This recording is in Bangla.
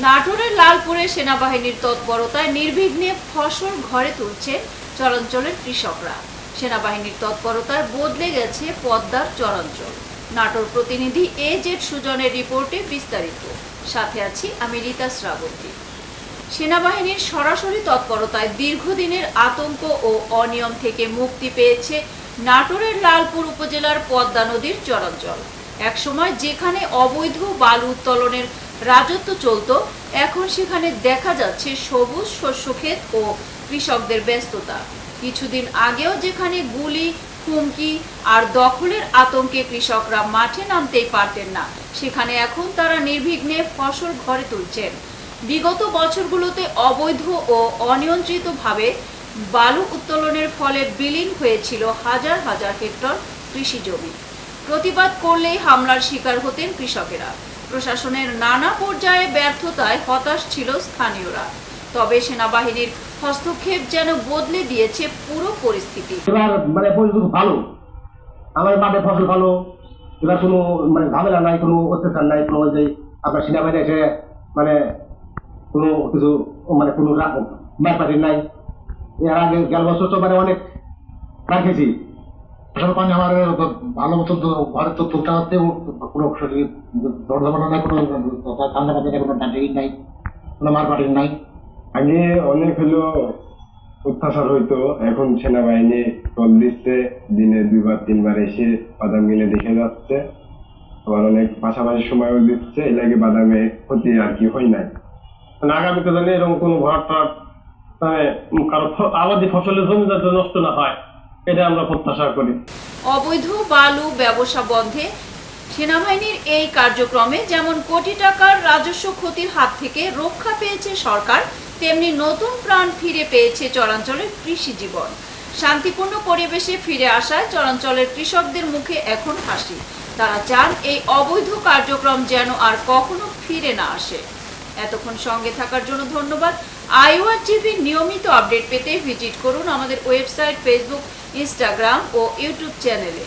নাটোরের লালপুরে সেনাবাহিনীর তৎপরতায় নির্বিঘ্নে ফসল ঘরে তুলছেন চরাঞ্চলের কৃষকরা। সেনাবাহিনীর তৎপরতায় বদলে গেছে পদ্মার চরাঞ্চল। নাটোর প্রতিনিধি এজেড সুজনের রিপোর্টে বিস্তারিত। সাথে আছি আমি রীতা শ্রাবন্তী। সেনাবাহিনীর সরাসরি তৎপরতায় দীর্ঘদিনের আতঙ্ক ও অনিয়ম থেকে মুক্তি পেয়েছে নাটোরের লালপুর উপজেলার পদ্মা নদীর চরাঞ্চল। একসময় যেখানে অবৈধ বালু উত্তোলনের রাজত্ব চলত, এখন সেখানে দেখা যাচ্ছে সবুজ শস্যক্ষেত ও কৃষকদের ব্যস্ততা। কিছুদিন আগেও যেখানে গুলি, হুমকি আর দখলের আতঙ্কে কৃষকরা মাঠে নামতেই পারতেন না, সেখানে এখন তারা নির্বিঘ্নে ফসল ঘরে তুলছেন। বিগত বছরগুলোতে অবৈধ ও অনিয়ন্ত্রিতভাবে বালু উত্তোলনের ফলে বিলীন হয়েছিল হাজার হাজার হেক্টর কৃষি জমি। প্রতিবাদ করলেই হামলার শিকার হতেন কৃষকেরা। প্রশাসনের নানা পর্যায়ে ব্যর্থতায় হতাশ ছিল স্থানীয়রা। তবে সেনাবাহিনীর হস্তক্ষেপ যেন বদলে দিয়েছে পুরো পরিস্থিতি। এবার পরিস্থিতি ভালো, আমার মাঠে ফসল ভালো, এবার কোনো ঝামেলা নাই, কোনো অত্যাচার নাই, কোনো যে আপনার সেনাবাহিনী এসে কোনো কিছু কোনো মারপাটি নাই। এর আগে গেল বছর তো অনেক রাখেছি পানি আমার ভালো মতন ঘরে তো তুলতে হচ্ছে, কোনো দরজমানা নাই, কোনো ঠান্ডা পাতি নাই, কোনো ডাক্তারি নাই, কোনো মারপাটি নাই। আগে অনেক হলো অত্যাচার হইতো, এখন সেনাবাহিনী টল দিচ্ছে, দিনে 2-3 বার এসে বাদাম কিনে দেখে যাচ্ছে, আবার অনেক পাশাপাশি সময়ও দিচ্ছে। এই লাগে বাদামে ক্ষতি আর কি হয় নাই। আগামীতে জানি এরকম কোনো ঘরটা কারো আবাদি ফসলের জমি যাতে নষ্ট না হয়, এটা আমরা প্রত্যাশা করি। অবৈধ বালু ব্যবসা বন্ধে সেনাবাহিনীর এই কার্যক্রমে যেমন কোটি টাকার রাজস্ব ক্ষতির হাত থেকে রক্ষা পেয়েছে সরকার, তেমনি নতুন প্রাণ ফিরে পেয়েছে চরাঞ্চলের কৃষি জীবন। শান্তিপূর্ণ পরিবেশে ফিরে আসায় চরাঞ্চলের কৃষকদের মুখে এখন হাসি। তারা চান এই অবৈধ কার্যক্রম যেন আর কখনো ফিরে না আসে। এতক্ষণ সঙ্গে থাকার জন্য ধন্যবাদ। আইওয়ার টিভির নিয়মিত আপডেট পেতে ভিজিট করুন আমাদের ওয়েবসাইট, ফেসবুক, ইনস্টাগ্রাম ও ইউটিউব চ্যানেলে।